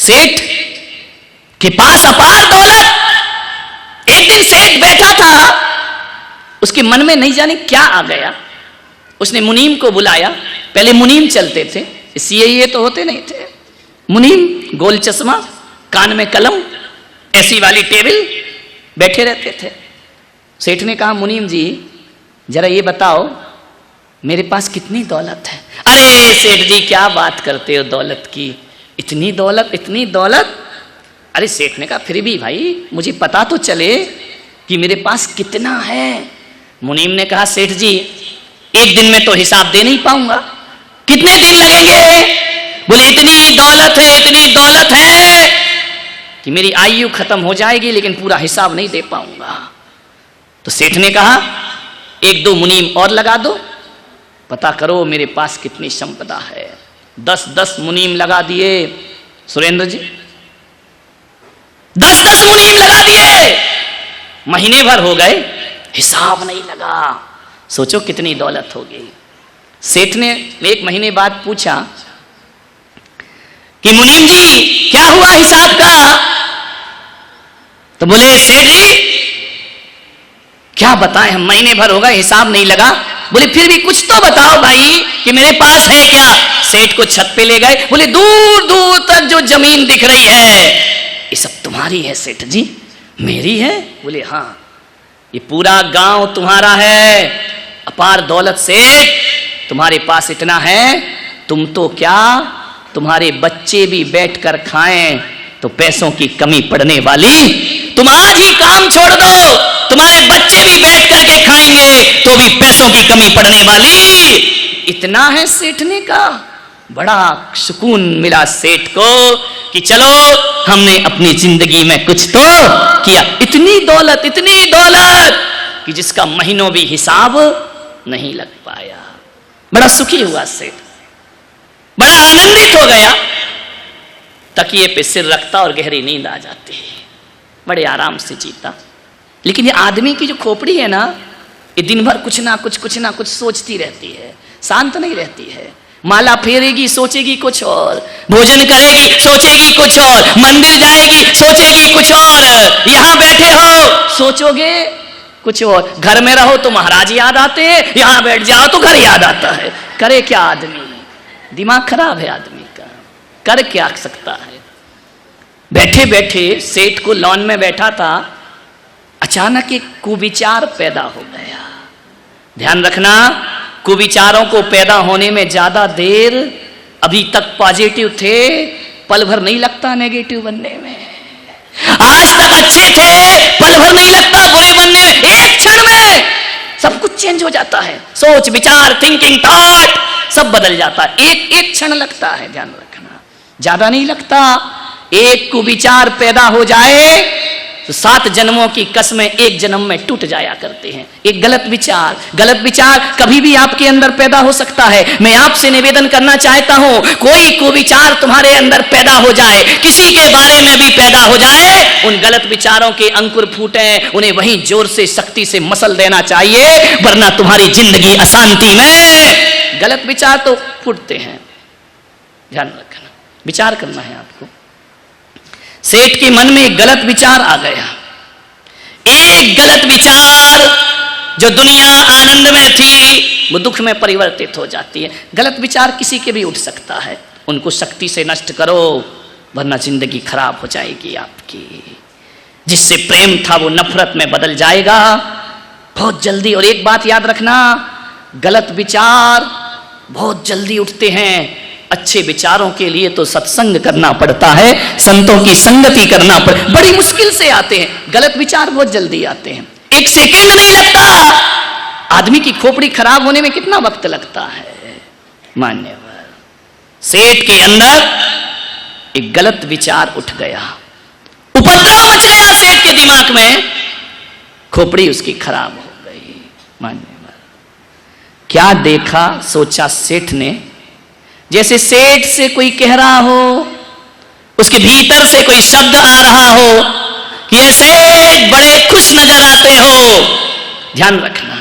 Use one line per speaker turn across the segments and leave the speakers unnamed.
सेठ के पास अपार दौलत। एक दिन सेठ बैठा था, उसके मन में नहीं जाने क्या आ गया, उसने मुनीम को बुलाया। पहले मुनीम चलते थे, सीए तो होते नहीं थे। मुनीम गोल चश्मा, कान में कलम, ऐसी वाली टेबल, बैठे रहते थे। सेठ ने कहा, मुनीम जी जरा ये बताओ मेरे पास कितनी दौलत है। अरे सेठ जी क्या बात करते हो दौलत की, इतनी दौलत, इतनी दौलत। अरे सेठ ने कहा, फिर भी भाई मुझे पता तो चले कि मेरे पास कितना है। मुनीम ने कहा, सेठ जी एक दिन में तो हिसाब दे नहीं पाऊंगा। कितने दिन लगेंगे? बोले इतनी दौलत है, इतनी दौलत है कि मेरी आयु खत्म हो जाएगी, लेकिन पूरा हिसाब नहीं दे पाऊंगा। तो सेठ ने कहा, एक दो मुनीम और लगा दो, पता करो मेरे पास कितनी संपदा है। 10-10 मुनीम लगा दिए सुरेंद्र जी, 10-10 मुनीम लगा दिए। महीने भर हो गए, हिसाब नहीं लगा। सोचो कितनी दौलत होगी। सेठ ने एक महीने बाद पूछा कि मुनीम जी क्या हुआ हिसाब का? तो बोले, सेठ जी क्या बताएं, हम महीने भर हो गए हिसाब नहीं लगा। बोले, फिर भी कुछ तो बताओ भाई कि मेरे पास है क्या। सेठ को छत पे ले गए, बोले दूर दूर तक जो जमीन दिख रही है ये सब तुम्हारी है सेठ जी। मेरी है? बोले हाँ, ये पूरा गांव तुम्हारा है, अपार दौलत सेठ, तुम्हारे पास इतना है, तुम तो क्या, तुम्हारे बच्चे भी बैठकर खाएं तो पैसों की कमी पड़ने वाली। तुम आज ही काम छोड़ दो, तुम्हारे बच्चे भी बैठ करके खाएंगे तो भी पैसों की कमी पड़ने वाली। इतना है सेठ ने कहा। बड़ा सुकून मिला सेठ को कि चलो हमने अपनी जिंदगी में कुछ तो किया। इतनी दौलत कि जिसका महीनों भी हिसाब नहीं लग पाया। बड़ा सुखी हुआ सेठ, बड़ा आनंदित हो गया। तकिए पे सिर रखता और गहरी नींद आ जाती, बड़े आराम से जीता। लेकिन ये आदमी की जो खोपड़ी है ना, ये दिन भर कुछ ना कुछ सोचती रहती है, शांत नहीं रहती है। माला फेरेगी सोचेगी कुछ और, भोजन करेगी सोचेगी कुछ और, मंदिर जाएगी सोचेगी कुछ और, यहां बैठे हो सोचोगे कुछ और। घर में रहो तो महाराज याद आते हैं, यहां बैठ जाओ तो घर याद आता है। करे क्या आदमी, दिमाग खराब है आदमी का, कर क्या सकता है। बैठे बैठे सेठ को लॉन में बैठा था, अचानक एक कुविचार पैदा हो गया। ध्यान रखना, कुविचारों को पैदा होने में ज्यादा देर, अभी तक पॉजिटिव थे, पल भर नहीं लगता नेगेटिव बनने में। आज तक अच्छे थे, पल भर नहीं लगता बुरे बनने में। एक क्षण में सब कुछ चेंज हो जाता है, सोच विचार, थिंकिंग, थॉट सब बदल जाता है। एक क्षण लगता है, ध्यान रखना, ज्यादा नहीं लगता। एक कुविचार पैदा हो जाए तो 7 जन्मों की कस्में एक जन्म में टूट जाया करते हैं। एक गलत विचार कभी भी आपके अंदर पैदा हो सकता है। मैं आपसे निवेदन करना चाहता हूं, कोई कुविचार तुम्हारे अंदर पैदा हो जाए, किसी के बारे में भी पैदा हो जाए, उन गलत विचारों के अंकुर फूटे, उन्हें वहीं जोर से शक्ति से मसल देना चाहिए, वरना तुम्हारी जिंदगी अशांति में। गलत विचार तो फूटते हैं, ध्यान रखना, विचार करना है आपको। सेठ के मन में एक गलत विचार आ गया। एक गलत विचार, जो दुनिया आनंद में थी वो दुख में परिवर्तित हो जाती है। गलत विचार किसी के भी उठ सकता है, उनको शक्ति से नष्ट करो, वरना जिंदगी खराब हो जाएगी आपकी। जिससे प्रेम था वो नफरत में बदल जाएगा बहुत जल्दी। और एक बात याद रखना, गलत विचार बहुत जल्दी उठते हैं। अच्छे विचारों के लिए तो सत्संग करना पड़ता है, संतों की संगति करना बड़ी मुश्किल से आते हैं। गलत विचार बहुत जल्दी आते हैं, एक सेकंड नहीं लगता। आदमी की खोपड़ी खराब होने में कितना वक्त लगता है। मान्यवर, सेठ के अंदर एक गलत विचार उठ गया, उपद्रव मच गया सेठ के दिमाग में, खोपड़ी उसकी खराब हो गई। मान्यवर, क्या देखा, सोचा सेठ ने, जैसे सेठ से कोई कह रहा हो, उसके भीतर से कोई शब्द आ रहा हो कि ये सेठ बड़े खुश नजर आते हो। ध्यान रखना,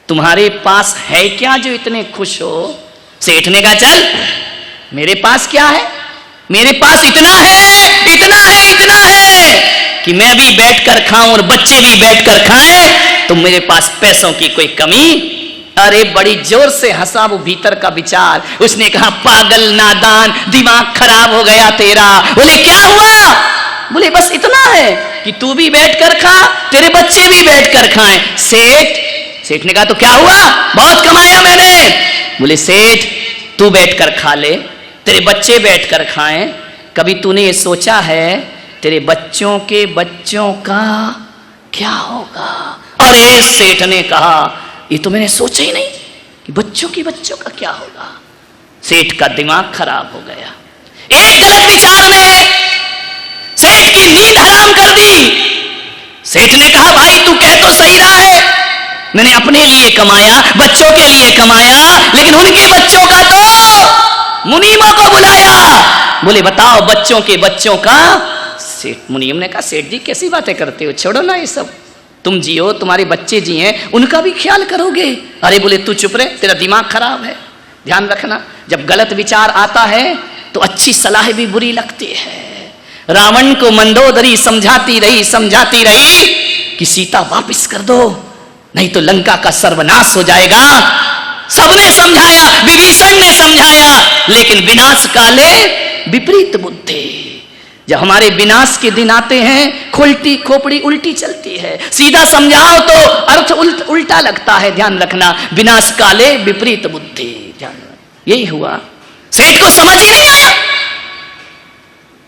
तुम्हारे पास है क्या जो इतने खुश हो। सेठ ने कहा, चल मेरे पास क्या है, मेरे पास इतना है, इतना है, इतना है कि मैं भी बैठकर खाऊं और बच्चे भी बैठकर खाएं, तो मेरे पास पैसों की कोई कमी। अरे बड़ी जोर से हंसा वो भीतर का विचार। उसने कहा पागल नादान, दिमाग खराब हो गया तेरा। बोले क्या हुआ? बोले बस इतना है कि तू भी बैठकर खा, तेरे बच्चे भी बैठकर खाएं। सेठ ने कहा तो क्या हुआ? बहुत कमाया मैंने। बोले सेठ तू बैठकर खा ले, तेरे बच्चे बैठकर खाएं, कभी तूने ये सोचा है तेरे बच्चों के बच्चों का क्या होगा? अरे सेठ ने कहा ये तो मैंने सोचा ही नहीं कि बच्चों के बच्चों का क्या होगा। सेठ का दिमाग खराब हो गया। एक गलत विचार ने सेठ की नींद हराम कर दी। सेठ ने कहा भाई तू कह तो सही रहा है, मैंने अपने लिए कमाया, बच्चों के लिए कमाया, लेकिन उनके बच्चों का तो मुनीमों को बुलाया। बोले बताओ बच्चों के बच्चों का? सेठ मुनीम ने कहा सेठ जी कैसी बातें करते हो, छोड़ो ना ये सब, तुम जियो, तुम्हारे बच्चे जिए, उनका भी ख्याल करोगे। अरे बोले तू चुप रहे, तेरा दिमाग खराब है। ध्यान रखना जब गलत विचार आता है तो अच्छी सलाह भी बुरी लगती है। रावण को मंदोदरी समझाती रही कि सीता वापस कर दो, नहीं तो लंका का सर्वनाश हो जाएगा। सबने समझाया, विभीषण ने समझाया, लेकिन विनाश काले विपरीत बुद्धि। जब हमारे विनाश के दिन आते हैं खोलती खोपड़ी उल्टी चलती है, सीधा समझाओ तो अर्थ उल्टा लगता है। ध्यान रखना विनाश काले विपरीत बुद्धि। ध्यान यही हुआ, सेठ को समझ ही नहीं आया।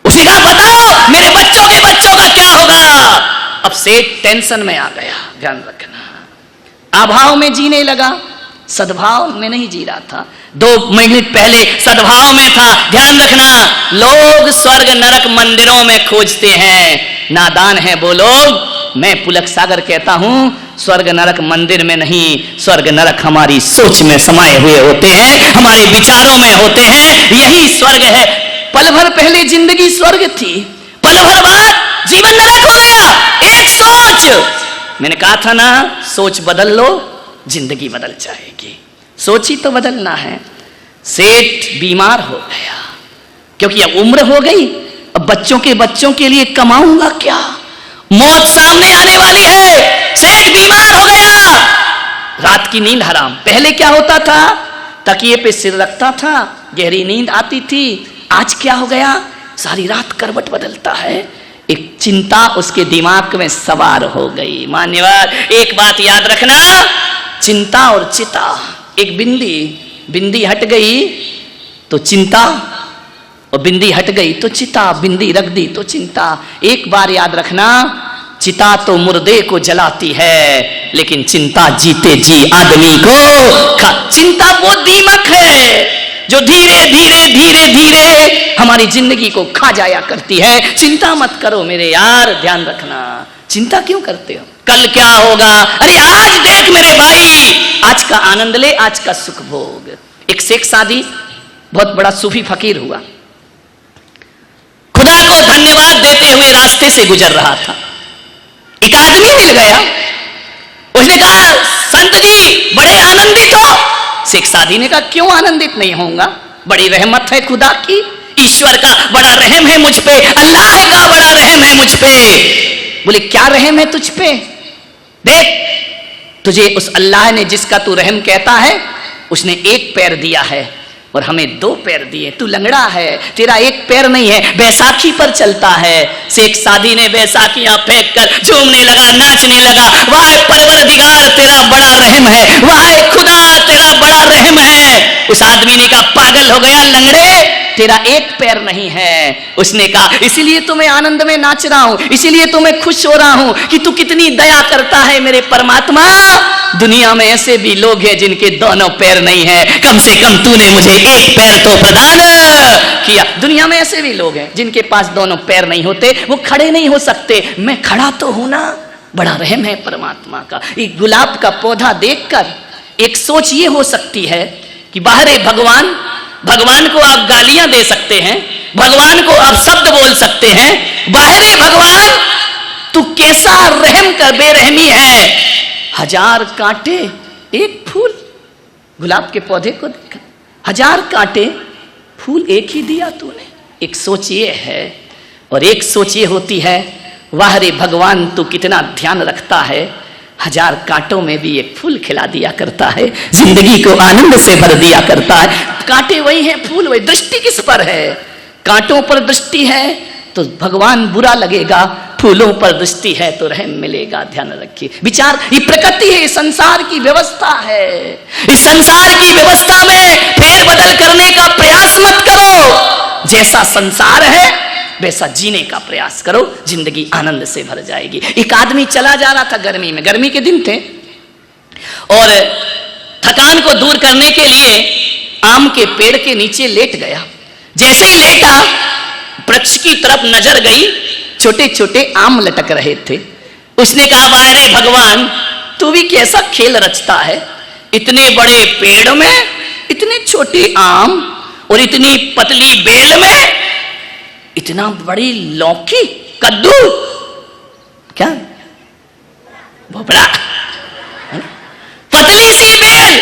उसी का बताओ मेरे बच्चों के बच्चों का क्या होगा। अब सेठ टेंशन में आ गया। ध्यान रखना अभाव में जीने लगा, सद्भाव में नहीं जी रहा था। 2 मिनट पहले सद्भाव में था। ध्यान रखना लोग स्वर्ग नरक मंदिरों में खोजते हैं, नादान है वो लोग। मैं पुलक सागर कहता हूं स्वर्ग नरक मंदिर में नहीं, स्वर्ग नरक हमारी सोच में समाये हुए होते हैं, हमारे विचारों में होते हैं। यही स्वर्ग है। पल भर पहले जिंदगी स्वर्ग थी, पल भर बाद जीवन नरक हो गया। एक सोच, मैंने कहा था ना सोच बदल लो जिंदगी बदल जाएगी। सोच ही तो बदलना है। सेठ बीमार हो गया क्योंकि अब उम्र हो गई, अब बच्चों के बच्चों के लिए कमाऊंगा क्या, मौत सामने आने वाली है। सेठ बीमार हो गया, रात की नींद हराम। पहले क्या होता था, तकिए पे सिर रखता था, गहरी नींद आती थी। आज क्या हो गया, सारी रात करवट बदलता है। एक चिंता उसके दिमाग में सवार हो गई। मान्यवर एक बात याद रखना, चिंता और चिता, एक बिंदी हट गई तो चिंता, और बिंदी हट गई तो चिता, बिंदी रख दी तो चिंता। एक बार याद रखना, चिता तो मुर्दे को जलाती है, लेकिन चिंता जीते जी आदमी को चिंता वो दीमक है जो धीरे धीरे धीरे धीरे हमारी जिंदगी को खा जाया करती है। चिंता मत करो मेरे यार, ध्यान रखना। चिंता क्यों करते हो, कल क्या होगा? अरे आज देख मेरे भाई, आज का आनंद ले, आज का सुख भोग। एक शेख सादी बहुत बड़ा सूफी फकीर हुआ, खुदा को धन्यवाद देते हुए रास्ते से गुजर रहा था। एक आदमी मिल गया, उसने कहा संत जी बड़े आनंदित हो। शेख सादी ने कहा क्यों आनंदित नहीं होऊंगा, बड़ी रहमत है खुदा की, ईश्वर का बड़ा रहम है मुझ पे, अल्लाह का बड़ा रहम है मुझ पे। बोले क्या रहम है तुझ पे? देख तुझे उस अल्लाह ने जिसका तू रहम कहता है, उसने एक पैर दिया है और हमें 2 पैर दिए। तू लंगड़ा है, तेरा एक पैर नहीं है, बैसाखी पर चलता है। शेख सादी ने बैसाखियां फेंक कर झूमने लगा, नाचने लगा। वाह परवरदिगार तेरा बड़ा रहम है, वाह खुदा तेरा बड़ा रहम है। उस आदमी ने कहा पागल हो गया लंगड़े, तेरा एक पैर नहीं है। उसने कहा इसीलिए तो मैं आनंद में नाच रहा हूं, इसीलिए तो मैं खुश हो रहा हूं कि तू कितनी दया करता है मेरे परमात्मा। दुनिया में ऐसे भी लोग हैं जिनके दोनों पैर नहीं है, कम से कम तूने मुझे एक पैर तो प्रदान किया। दुनिया में ऐसे भी लोग हैं जिनके पास दोनों पैर नहीं होते, वो खड़े नहीं हो सकते, मैं खड़ा तो हूं ना। बड़ा रहम है परमात्मा का। एक गुलाब का पौधा देखकर एक सोच ये हो सकती है कि बाहरे भगवान को आप गालियां दे सकते हैं, भगवान को आप शब्द बोल सकते हैं, बाहरे भगवान तू कैसा रहम कर बेरहमी है। 1000 कांटे एक फूल, गुलाब के पौधे को देखा, 1000 कांटे फूल एक ही दिया तूने। एक सोच ये है और एक सोच ये होती है, वाह रे भगवान तू कितना ध्यान रखता है, 1000 कांटों में भी एक फूल खिला दिया करता है, जिंदगी को आनंद से भर दिया करता है। कांटे वही हैं, फूल वही, दृष्टि किस पर है? कांटों पर दृष्टि है तो भगवान बुरा लगेगा, फूलों पर दृष्टि है तो रहम मिलेगा। ध्यान रखिए, विचार, ये प्रकृति है, संसार की व्यवस्था है। इस संसार की व्यवस्था में फेरबदल करने का प्रयास मत करो। जैसा संसार है वैसा जीने का प्रयास करो, जिंदगी आनंद से भर जाएगी। एक आदमी चला जा रहा था गर्मी में, गर्मी के दिन थे, और थकान को दूर करने के लिए आम के पेड़ के नीचे लेट गया। जैसे ही लेटा, वृक्ष की तरफ नजर गई, छोटे छोटे आम लटक रहे थे। उसने कहा, वाह रे भगवान तू भी कैसा खेल रचता है, इतने बड़े पेड़ में इतने छोटे आम और इतनी पतली बेल में इतना बड़ी लौकी, कद्दू, क्या भोपड़ा, पतली सी बेल,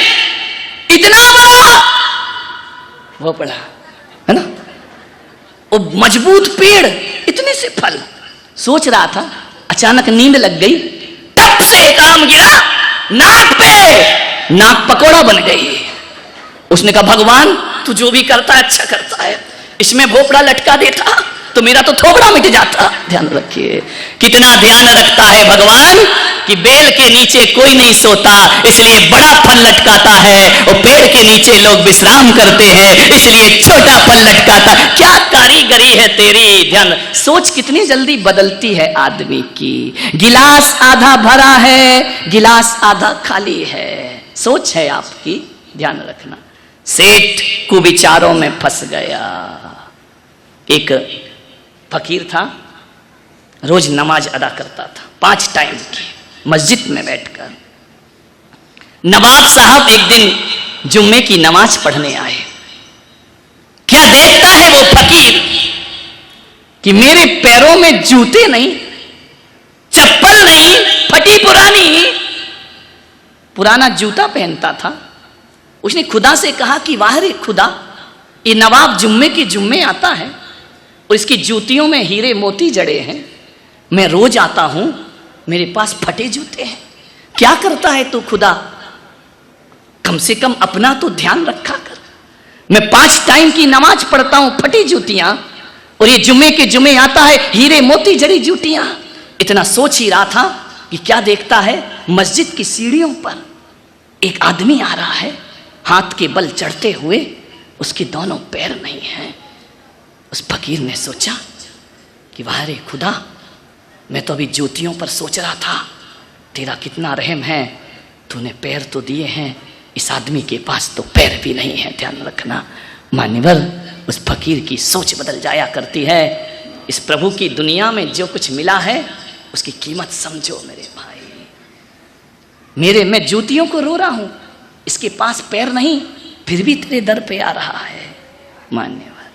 इतना बड़ा भोपड़ा, है ना, वो मजबूत पेड़, इतने से फल। सोच रहा था, अचानक नींद लग गई, टप से एक आम गिरा नाक पे, नाक पकोड़ा बन गई। उसने कहा, भगवान तू जो भी करता है अच्छा करता है, इसमें भोपड़ा लटका देता तो मेरा तो थोबड़ा मिट जाता। ध्यान रखिए, कितना ध्यान रखता है भगवान कि बेल के नीचे कोई नहीं सोता, इसलिए बड़ा फल लटकाता है, और पेड़ के नीचे लोग विश्राम करते हैं, इसलिए छोटा फल लटकाता। क्या कारीगरी है तेरी। ध्यान, सोच कितनी जल्दी बदलती है आदमी की। गिलास आधा भरा है, गिलास आधा खाली है, सोच है आपकी, ध्यान रखना। सेठ कुविचारों में फंस गया। एक फकीर था, रोज नमाज अदा करता था 5 टाइम की, मस्जिद में बैठकर। नवाब साहब एक दिन जुम्मे की नमाज पढ़ने आए। क्या देखता है वो फकीर कि मेरे पैरों में जूते नहीं, चप्पल नहीं, फटी पुरानी, पुराना जूता पहनता था। उसने खुदा से कहा कि वाह रे खुदा, ये नवाब जुम्मे के जुम्मे आता है और इसकी जूतियों में हीरे मोती जड़े हैं, मैं रोज आता हूं, मेरे पास फटे जूते हैं, क्या करता है तू खुदा? कम से कम अपना तो ध्यान रखा कर। मैं 5 टाइम की नमाज पढ़ता हूं, फटी जूतियां, और ये जुम्मे के जुम्मे आता है, हीरे मोती जड़ी जूतियां। इतना सोच ही रहा था कि क्या देखता है, मस्जिद की सीढ़ियों पर एक आदमी आ रहा है, हाथ के बल चढ़ते हुए, उसके दोनों पैर नहीं हैं। उस फकीर ने सोचा कि वाह रे खुदा, मैं तो अभी जूतियों पर सोच रहा था, तेरा कितना रहम है, तूने पैर तो दिए हैं, इस आदमी के पास तो पैर भी नहीं है। ध्यान रखना मान्यवर, उस फकीर की सोच बदल जाया करती है। इस प्रभु की दुनिया में जो कुछ मिला है उसकी कीमत समझो मेरे भाई। मैं जूतियों को रो रहा हूं, इसके पास पैर नहीं, फिर भी तेरे दर पे आ रहा है। मान्यवर,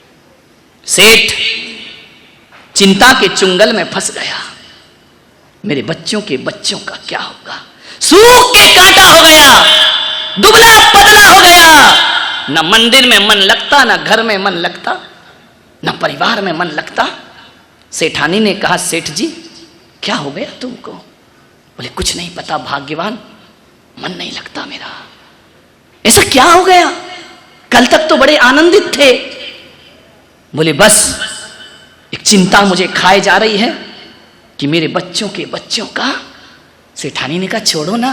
सेठ चिंता के चुंगल में फंस गया। मेरे बच्चों के बच्चों का क्या होगा? सूख के कांटा हो गया, दुबला पतला हो गया, ना मंदिर में मन लगता, ना घर में मन लगता, ना परिवार में मन लगता। सेठानी ने कहा, सेठ जी क्या हो गया तुमको? बोले कुछ नहीं पता भाग्यवान, मन नहीं लगता मेरा। ऐसा क्या हो गया? कल तक तो बड़े आनंदित थे। बोले बस एक चिंता मुझे खाए जा रही है कि मेरे बच्चों के बच्चों का। सेठानी ने कहा छोड़ो ना,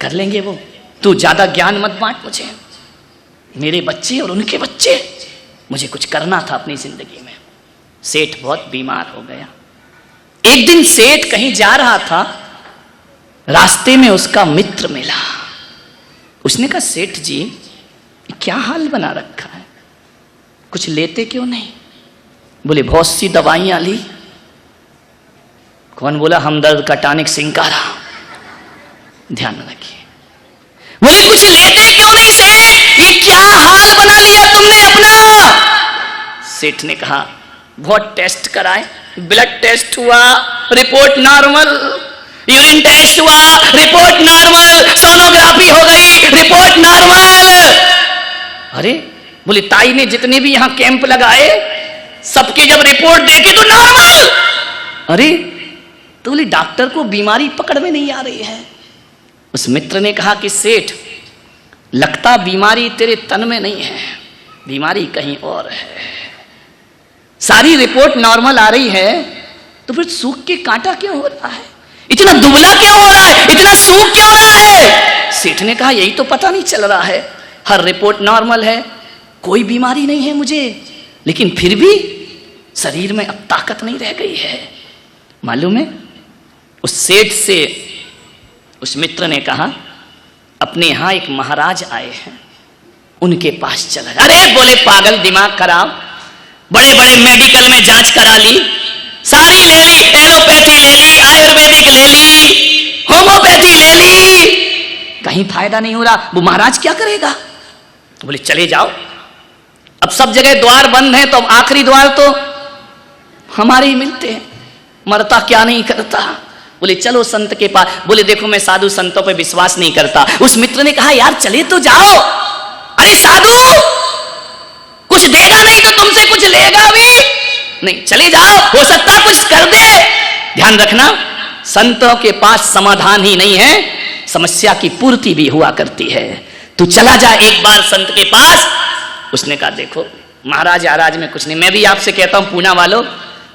कर लेंगे वो, तू ज्यादा ज्ञान मत बांट मुझे। मेरे बच्चे और उनके बच्चे, मुझे कुछ करना था अपनी जिंदगी में। सेठ बहुत बीमार हो गया। एक दिन सेठ कहीं जा रहा था, रास्ते में उसका मित्र मिला। उसने कहा सेठ जी क्या हाल बना रखा है, कुछ लेते क्यों नहीं? बोले बहुत सी दवाइयां ली। कौन बोला? हमदर्द का टॉनिक सिंकारा। ध्यान रखिए। बोले कुछ लेते क्यों नहीं सेठ, ये क्या हाल बना लिया तुमने अपना? सेठ ने कहा बहुत टेस्ट कराए, ब्लड टेस्ट हुआ, रिपोर्ट नॉर्मल, यूरिन टेस्ट हुआ, रिपोर्ट नॉर्मल, सोनोग्राफी हो गई, रिपोर्ट नॉर्मल। अरे बोले ताई ने जितने भी यहां कैंप लगाए सबकी जब रिपोर्ट देखी तो नॉर्मल। अरे तो बोली डॉक्टर को बीमारी पकड़ में नहीं आ रही है। उस मित्र ने कहा कि सेठ, लगता बीमारी तेरे तन में नहीं है, बीमारी कहीं और है। सारी रिपोर्ट नॉर्मल आ रही है तो फिर सूख के कांटा क्यों हो रहा है, इतना दुबला क्यों हो रहा है, इतना सूख क्यों रहा है? सेठ ने कहा यही तो पता नहीं चल रहा है, हर रिपोर्ट नॉर्मल है, कोई बीमारी नहीं है मुझे, लेकिन फिर भी शरीर में अब ताकत नहीं रह गई है। मालूम है, उस सेठ से उस मित्र ने कहा अपने यहां एक महाराज आए हैं, उनके पास चला। अरे बोले पागल, दिमाग खराब, बड़े बड़े मेडिकल में जांच करा ली, सारी ले ली, एलोपैथी ले ली, आयुर्वेदिक ले ली, होम्योपैथी ले ली, कहीं फायदा नहीं हो रहा। वो महाराज क्या करेगा? बोले चले जाओ, अब सब जगह द्वार बंद हैं तो अब आखिरी द्वार तो हमारे ही मिलते हैं, मरता क्या नहीं करता। बोले चलो संत के पास। बोले देखो मैं साधु संतों पे विश्वास नहीं करता। उस मित्र ने कहा यार चले तो जाओ। अरे साधु कुछ देगा नहीं तो तुमसे कुछ लेगा भी नहीं, चले जाओ, हो सकता कुछ कर दे। ध्यान रखना, संतों के पास समाधान ही नहीं है, समस्या की पूर्ति भी हुआ करती है। तू चला जा एक बार संत के पास। उसने कहा देखो महाराज आराज में कुछ नहीं, मैं भी आपसे कहता हूं पूना वालों,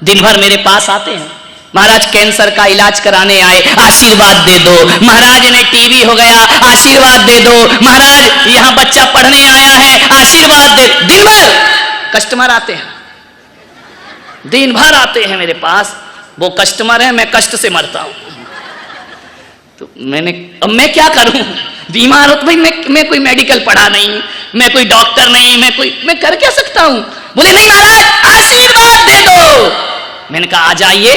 दिन भर मेरे पास आते हैं, महाराज कैंसर का इलाज कराने आए, आशीर्वाद दे दो, महाराज ने टीबी हो गया, आशीर्वाद दे दो, महाराज यहां बच्चा पढ़ने आया है, आशीर्वाद दे। दिन भर कस्टमर आते हैं, दिन भर आते हैं मेरे पास, वो कस्टमर है, मैं कष्ट से मरता हूं। तो अब मैं क्या करूं, बीमार हो तो भाई मैं कोई मेडिकल पढ़ा नहीं, मैं कोई डॉक्टर नहीं, मैं कर क्या सकता हूं? बोले नहीं महाराज आशीर्वाद दे दो। मैंने कहा आ जाइए,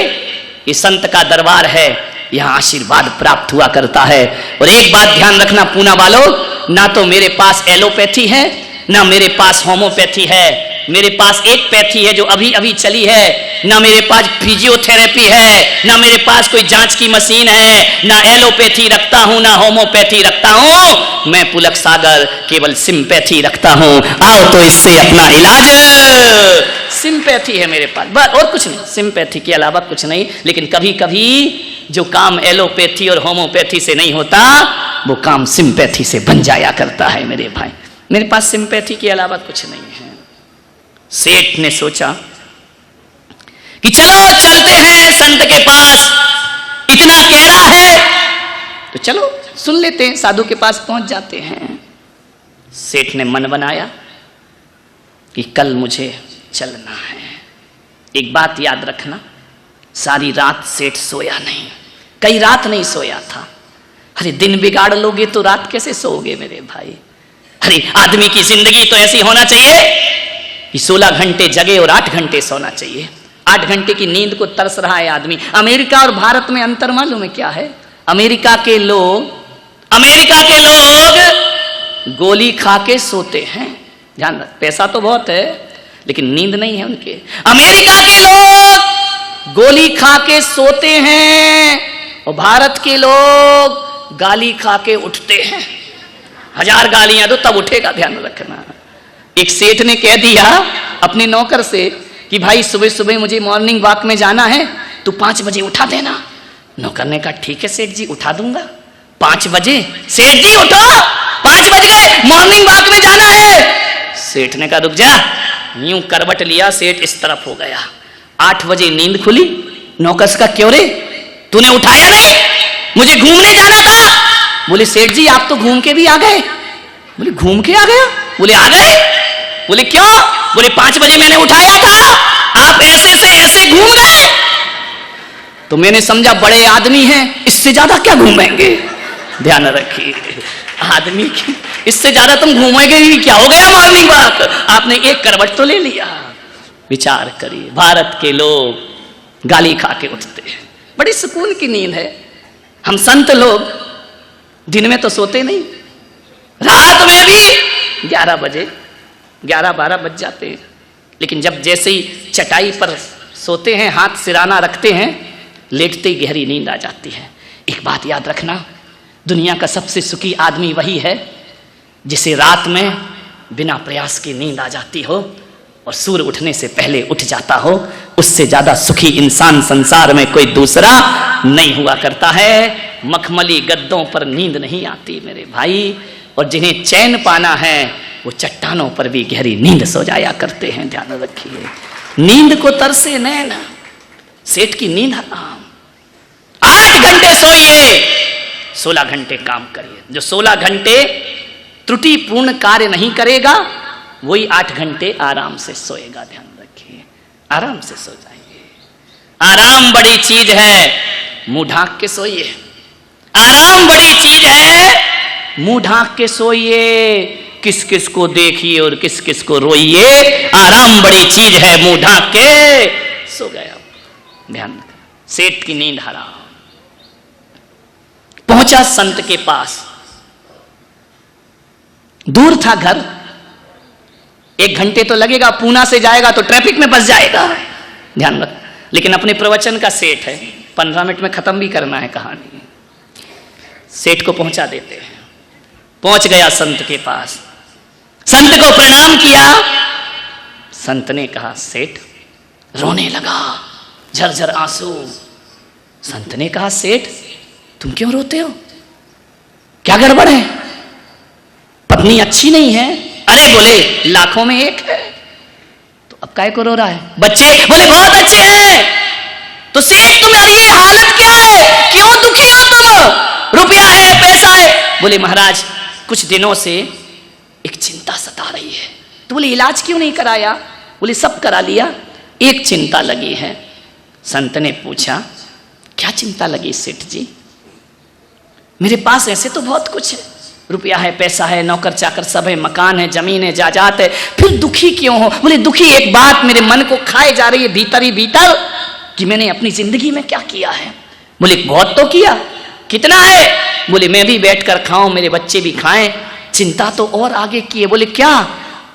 ये संत का दरबार है, यहां आशीर्वाद प्राप्त हुआ करता है। और एक बात ध्यान रखना पूना वालों, ना तो मेरे पास एलोपैथी है, ना मेरे पास होम्योपैथी है, मेरे पास एक पैथी है जो अभी अभी चली है, ना मेरे पास फिजियोथेरेपी है, ना मेरे पास कोई जांच की मशीन है, ना एलोपैथी रखता हूं, ना होम्योपैथी रखता हूं, मैं पुलक सागर केवल सिंपैथी रखता हूं। आओ तो इससे अपना इलाज। सिंपैथी है मेरे पास, बस और कुछ नहीं, सिंपैथी के अलावा कुछ नहीं। लेकिन कभी कभी जो काम एलोपैथी और होम्योपैथी से नहीं होता, वो काम सिंपैथी से बन जाया करता है मेरे भाई। मेरे पास सिंपैथी के अलावा कुछ नहीं है। सेठ ने सोचा कि चलो चलते हैं संत के पास, इतना कह रहा है तो चलो सुन लेते हैं, साधु के पास पहुंच जाते हैं। सेठ ने मन बनाया कि कल मुझे चलना है। एक बात याद रखना, सारी रात सेठ सोया नहीं, कई रात नहीं सोया था। अरे दिन बिगाड़ लोगे तो रात कैसे सोओगे मेरे भाई? अरे आदमी की जिंदगी तो ऐसी होना चाहिए कि 16 घंटे जगे और 8 घंटे सोना चाहिए। 8 घंटे की नींद को तरस रहा है आदमी। अमेरिका और भारत में अंतर मालूम है क्या है? अमेरिका के लोग गोली खा के सोते हैं, ध्यान रख, पैसा तो बहुत है लेकिन नींद नहीं है उनके। अमेरिका के लोग गोली खा के सोते हैं और भारत के लोग गाली खा के उठते हैं। 1000 गालियां दो तब उठेगा, ध्यान रखना। एक सेठ ने कह दिया अपने नौकर से कि भाई सुबह सुबह मुझे मॉर्निंग वॉक में जाना है, तू 5 बजे उठा देना। नौकर ने कहा ठीक है सेठ जी, उठा दूंगा। 5 बजे, सेठ जी उठो, 5 बज गए, मॉर्निंग वॉक में जाना है। सेठ ने कहा रुक जा। यूं करवट लिया, सेठ इस तरफ हो गया। 8 बजे नींद खुली। नौकर का क्यों रे, तूने उठाया नहीं, मुझे घूमने जाना था। बोले सेठ जी आप तो घूम के भी आ गए। बोले घूम के आ गया? बोले आ गए। बोले क्यों? बोले 5 बजे मैंने उठाया था, आप ऐसे से ऐसे घूम गए। तो मैंने समझा बड़े आदमी हैं, इससे ज्यादा क्या घूमेंगे। ध्यान रखिए, आदमी की इससे ज्यादा तुम घूमेंगे भी क्या, हो गया मॉर्निंग वॉक, आपने एक करवट तो ले लिया। विचार करिए, भारत के लोग गाली खा के उठते हैं, बड़ी सुकून की नींद है। हम संत लोग दिन में तो सोते नहीं, रात में भी 11 बजे 11-12 बज जाते हैं, लेकिन जब जैसे ही चटाई पर सोते हैं, हाथ सिराना रखते हैं, लेटते ही गहरी नींद आ जाती है। एक बात याद रखना, दुनिया का सबसे सुखी आदमी वही है जिसे रात में बिना प्रयास की नींद आ जाती हो और सूर्य उठने से पहले उठ जाता हो, उससे ज्यादा सुखी इंसान संसार में कोई दूसरा नहीं हुआ करता है। मखमली गद्दों पर नींद नहीं आती मेरे भाई, और जिन्हें चैन पाना है वो चट्टानों पर भी गहरी नींद सो जाया करते हैं। ध्यान रखिए, नींद को तरसे नैना, सेठ की नींद हराम। 8 घंटे सोइए, 16 घंटे काम करिए। जो 16 घंटे त्रुटिपूर्ण कार्य नहीं करेगा वही 8 घंटे आराम से सोएगा। ध्यान रखिए, आराम से सो जाइए। आराम बड़ी चीज है, मुंह ढांक के सोइए। आराम बड़ी चीज है, मुंह ढांक के सोइए। किस किस को देखिए और किस किस को रोइए। आराम बड़ी चीज है, मुंह ढांक के सो गया। ध्यान रखना, सेठ की नींद हराम। पहुंचा संत के पास, दूर था घर, 1 घंटे तो लगेगा, पूना से जाएगा तो ट्रैफिक में फंस जाएगा। ध्यान रख, लेकिन अपने प्रवचन का सेठ है, 15 मिनट में खत्म भी करना है कहानी। सेठ को पहुंचा देते हैं। पहुंच गया संत के पास, संत को प्रणाम किया। संत ने कहा सेठ, रोने लगा, झरझर आंसू। संत ने कहा सेठ तुम क्यों रोते हो, क्या गड़बड़ है, पत्नी अच्छी नहीं है? अरे बोले लाखों में एक है, तो अब काहे को रो रहा है? बच्चे बोले बहुत अच्छे हैं। तो सेठ तुम्हारी ये हालत क्या है, क्यों दुखी हो तुम? रुपया है, पैसा है। बोले महाराज कुछ दिनों से एक चिंता सता रही है। तो बोले इलाज क्यों नहीं कराया? बोले सब करा लिया, एक चिंता लगी है। संत ने पूछा क्या चिंता लगी सेठ जी? मेरे पास ऐसे तो बहुत कुछ है, रुपया है, पैसा है, नौकर चाकर सब है, मकान है, जमीन है, जायदाद है, फिर दुखी क्यों हो? बोले दुखी एक बात मेरे मन को खाए जा रही है भीतर ही भीतर, कि मैंने अपनी जिंदगी में क्या किया है। बोले बहुत तो किया, कितना है? बोले मैं भी बैठ कर खाऊं, मेरे बच्चे भी खाएं, चिंता तो और आगे की है। बोले क्या?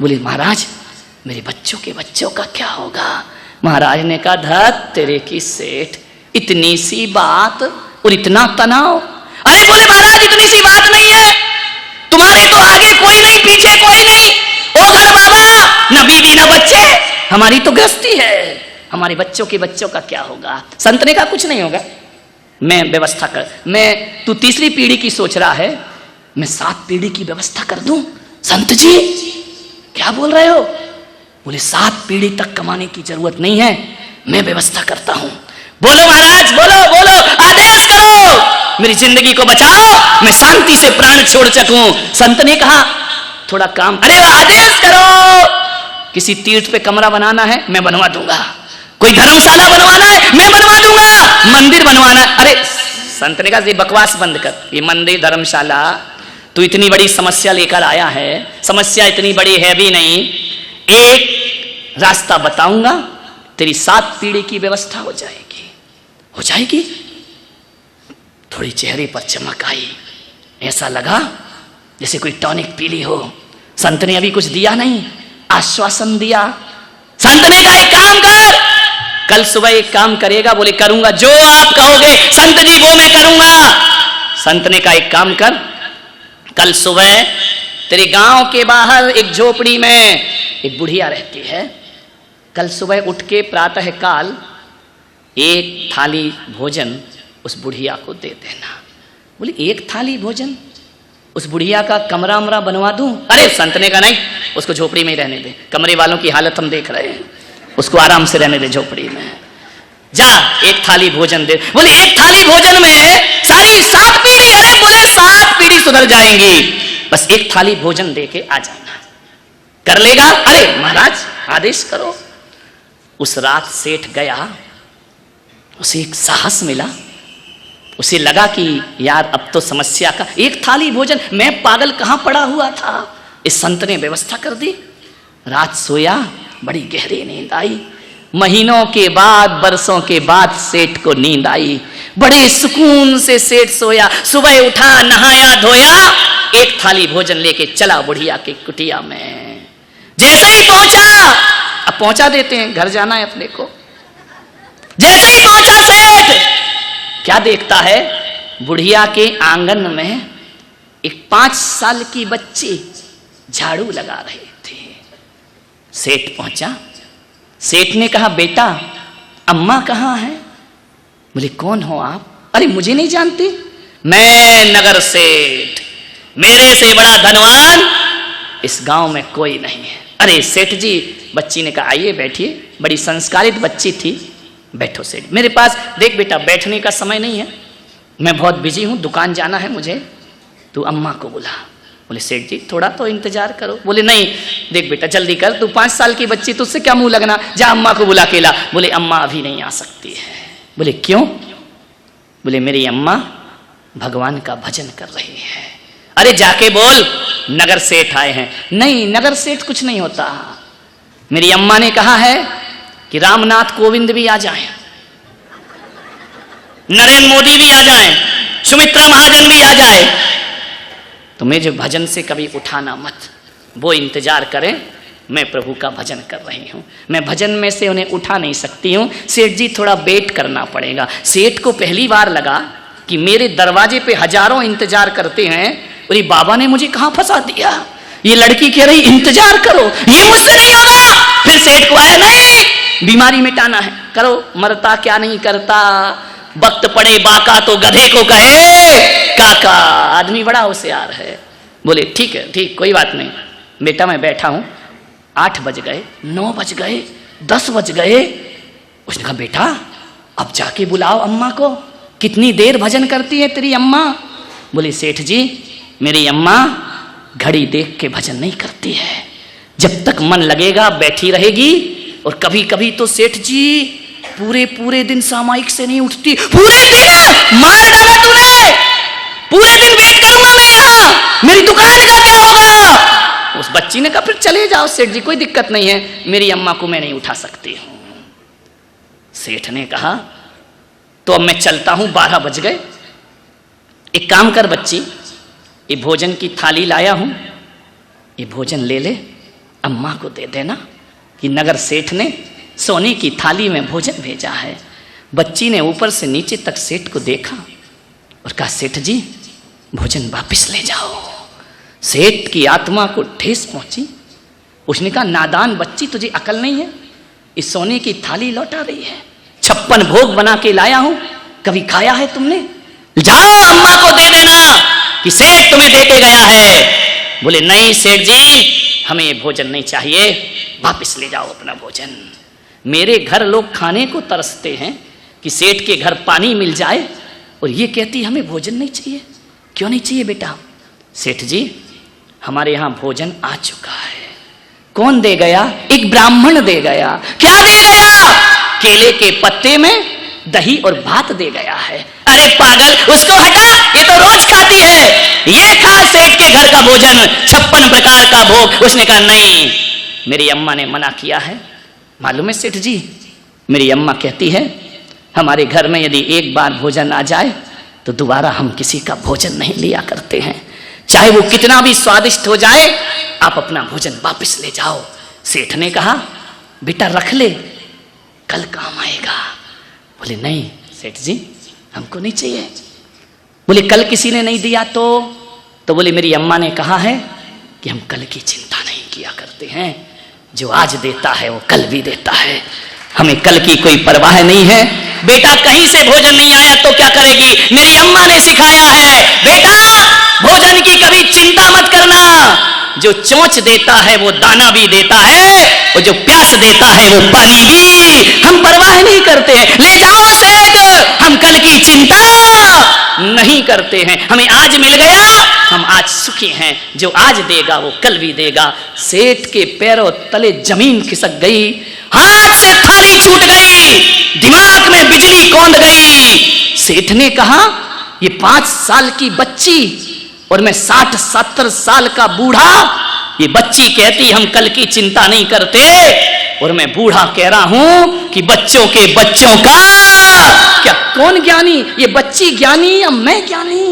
बोले महाराज मेरे बच्चों के बच्चों का क्या होगा? महाराज ने कहा धत तेरे की सेठ, इतनी सी बात और इतना तनाव। अरे बोले महाराज इतनी सी बात नहीं है, तुम्हारे तो आगे कोई नहीं, पीछे कोई नहीं, ओ घर बाबा, न बीवी न बच्चे, हमारी तो गृहस्थी है, हमारे बच्चों के बच्चों का क्या होगा? संत ने कहा कुछ नहीं होगा, मैं व्यवस्था कर, मैं तू 3री पीढ़ी की सोच रहा है, मैं 7 पीढ़ी की व्यवस्था कर दूं। संत जी क्या बोल रहे हो? बोले 7 पीढ़ी तक कमाने की जरूरत नहीं है, मैं व्यवस्था करता हूं। बोलो महाराज, बोलो बोलो, आदेश करो, मेरी जिंदगी को बचाओ, मैं शांति से प्राण छोड़ सकूं। संत ने कहा थोड़ा काम, अरे आदेश करो, किसी तीर्थ पे कमरा बनाना है मैं बनवा दूंगा, कोई धर्मशाला बनवाना है मैं बनवा दूंगा, मंदिर बनवाना है। अरे संत ने कहा ये बकवास बंद कर, ये मंदिर धर्मशाला तू इतनी बड़ी समस्या लेकर आया है, समस्या इतनी बड़ी है भी नहीं, एक रास्ता बताऊंगा, तेरी 7 पीढ़ी की व्यवस्था हो जाएगी। हो जाएगी? थोड़ी चेहरे पर चमक आई, ऐसा लगा जैसे कोई टॉनिक पी ली हो। संत ने अभी कुछ दिया नहीं, आश्वासन दिया। संत ने कहा एक काम कर, कल सुबह एक काम करेगा? बोले करूंगा, जो आप कहोगे संत जी वो मैं करूंगा। संत ने कहा एक काम कर, कल सुबह तेरे गांव के बाहर एक झोपड़ी में एक बुढ़िया रहती है, कल सुबह उठ के प्रातः काल 1 थाली भोजन उस बुढ़िया को दे देना। बोले 1 थाली भोजन, उस बुढ़िया का कमरा अमरा बनवा दूं? अरे संत ने कहा नहीं, उसको झोपड़ी में ही रहने दे, कमरे वालों की हालत हम देख रहे हैं, उसको आराम से रहने दे झोपड़ी में, जा 1 थाली भोजन दे। बोले 1 थाली भोजन में सारी 7 पीढ़ी? अरे बोले 7 पीढ़ी सुधर जाएंगी, बस 1 थाली भोजन दे के आ जाना, कर लेगा? अरे महाराज आदेश करो। उस रात सेठ गया, उसे एक साहस मिला, उसे लगा कि यार अब तो समस्या का 1 थाली भोजन, मैं पागल कहां पड़ा हुआ था, इस संत ने व्यवस्था कर दी। रात सोया, बड़ी गहरी नींद आई, महीनों के बाद, बरसों के बाद सेठ को नींद आई, बड़े सुकून से सेठ सोया। सुबह उठा, नहाया धोया, 1 थाली भोजन लेके चला बुढ़िया की कुटिया में। जैसे ही पहुंचा, अब पहुंचा देते हैं, घर जाना है अपने को, जैसे ही पहुंचा सेठ क्या देखता है, बुढ़िया के आंगन में एक 5 साल की बच्ची झाड़ू लगा रही थी। सेठ पहुंचा। सेठ ने कहा, बेटा अम्मा कहाँ है? बोले, कौन हो आप? अरे मुझे नहीं जानती? मैं नगर सेठ, मेरे से बड़ा धनवान इस गांव में कोई नहीं है। अरे सेठ जी, बच्ची ने कहा, आइए बैठिए। बड़ी संस्कारित बच्ची थी। बैठो सेठ। मेरे पास देख बेटा, बैठने का समय नहीं है, मैं बहुत बिजी हूं, दुकान जाना है मुझे, तू अम्मा को बुला। बोले, सेठ जी थोड़ा तो इंतजार करो। बोले, नहीं देख बेटा जल्दी कर, तू 5 साल की बच्ची, तुझसे क्या मुंह लगना, जा अम्मा को बुला के ला। बोले, अम्मा अभी नहीं आ सकती है। बोले, क्यों? बोले, मेरी अम्मा भगवान का भजन कर रही है। अरे जाके बोल नगर सेठ आए हैं। नहीं, नगर सेठ कुछ नहीं होता। मेरी अम्मा ने कहा है कि रामनाथ कोविंद भी आ जाएं, नरेंद्र मोदी भी आ जाएं, सुमित्रा महाजन भी आ जाए, तो मुझे भजन से कभी उठाना मत, वो इंतजार करें, मैं प्रभु का भजन कर रही हूं, मैं भजन में से उन्हें उठा नहीं सकती हूं। सेठ जी थोड़ा वेट करना पड़ेगा। सेठ को पहली बार लगा कि मेरे दरवाजे पे हजारों इंतजार करते हैं, और ये बाबा ने मुझे कहां फंसा दिया। ये लड़की कह रही इंतजार करो, ये मुझसे नहीं होगा। फिर सेठ को आया, नहीं बीमारी मिटाना है, करो, मरता क्या नहीं करता, वक्त पड़े बाका तो गधे को कहे काका। आदमी बड़ा होशियार है। बोले, ठीक है, ठीक, कोई बात नहीं बेटा, मैं बैठा हूं। 8 बज गए, 9 बज गए, 10 बज गए। उसने कहा, बेटा अब जाके बुलाओ अम्मा को, कितनी देर भजन करती है तेरी अम्मा? बोले, सेठ जी मेरी अम्मा घड़ी देख के भजन नहीं करती है, जब तक मन लगेगा बैठी रहेगी। और कभी कभी तो सेठ जी पूरे पूरे दिन सामायिक से नहीं उठती। पूरे दिन? मार डाला तूने, पूरे दिन वेट करूंगा मैं यहाँ, मेरी दुकान का क्या होगा? उस बच्ची ने कहा, फिर चले जाओ सेठ जी, कोई दिक्कत नहीं है, मेरी अम्मा को मैं नहीं उठा सकती हूं। सेठ ने कहा, तो अब मैं चलता हूं, 12 बज गए। एक काम कर बच्ची, ये भोजन की थाली लाया हूं, ये भोजन ले ले, अम्मा को दे देना कि नगर सेठ ने सोने की थाली में भोजन भेजा है। बच्ची ने ऊपर से नीचे तक सेठ को देखा और कहा, सेठ जी भोजन वापस ले जाओ। सेठ की आत्मा को ठेस पहुंची। उसने कहा, नादान बच्ची, तुझे अकल नहीं है, इस सोने की थाली लौटा रही है, 56 भोग बना के लाया हूं, कभी खाया है तुमने? जाओ अम्मा को दे देना कि सेठ तुम्हें दे के गया है। बोले, नहीं सेठ जी हमें ये भोजन नहीं चाहिए, वापस ले जाओ अपना भोजन। मेरे घर लोग खाने को तरसते हैं कि सेठ के घर पानी मिल जाए, और ये कहती हमें भोजन नहीं चाहिए। क्यों नहीं चाहिए बेटा? सेठ जी हमारे यहाँ भोजन आ चुका है। कौन दे गया? एक ब्राह्मण दे गया। क्या दे गया? केले के पत्ते में दही और भात दे गया है। अरे पागल, उसको हटा, ये तो रोज खाती है, ये खा सेठ के घर का भोजन, 56 प्रकार का भोग। उसने कहा, नहीं मेरी अम्मा ने मना किया है। मालूम है सेठ जी, मेरी अम्मा कहती है हमारे घर में यदि एक बार भोजन आ जाए तो दोबारा हम किसी का भोजन नहीं लिया करते हैं, चाहे वो कितना भी स्वादिष्ट हो जाए, आप अपना भोजन वापस ले जाओ। सेठ ने कहा, बेटा रख ले, कल काम आएगा। बोले, नहीं सेठ जी हमको नहीं चाहिए। बोले, कल किसी ने नहीं दिया तो बोले, मेरी अम्मा ने कहा है कि हम कल की चिंता नहीं किया करते हैं, जो आज देता है वो कल भी देता है, हमें कल की कोई परवाह नहीं है। बेटा कहीं से भोजन नहीं आया तो क्या करेगी? मेरी अम्मा ने सिखाया है, बेटा भोजन की कभी चिंता मत करना, जो चोंच देता है वो दाना भी देता है, और जो प्यास देता है वो पानी भी। हम परवाह नहीं करते हैं, ले जाओ सेठ, हम कल की चिंता नहीं करते हैं, हमें आज मिल गया, हम आज सुखी हैं, जो आज देगा वो कल भी देगा। सेठ के पैरों तले जमीन खिसक गई, हाथ से थाली छूट गई, दिमाग में बिजली कौंध गई। सेठ ने कहा, ये 5 साल की बच्ची और मैं 60-70 साल का बूढ़ा, ये बच्ची कहती हम कल की चिंता नहीं करते, और मैं बूढ़ा कह रहा हूं कि बच्चों के बच्चों का क्या? कौन ज्ञानी? ये बच्ची ज्ञानी या मैं ज्ञानी?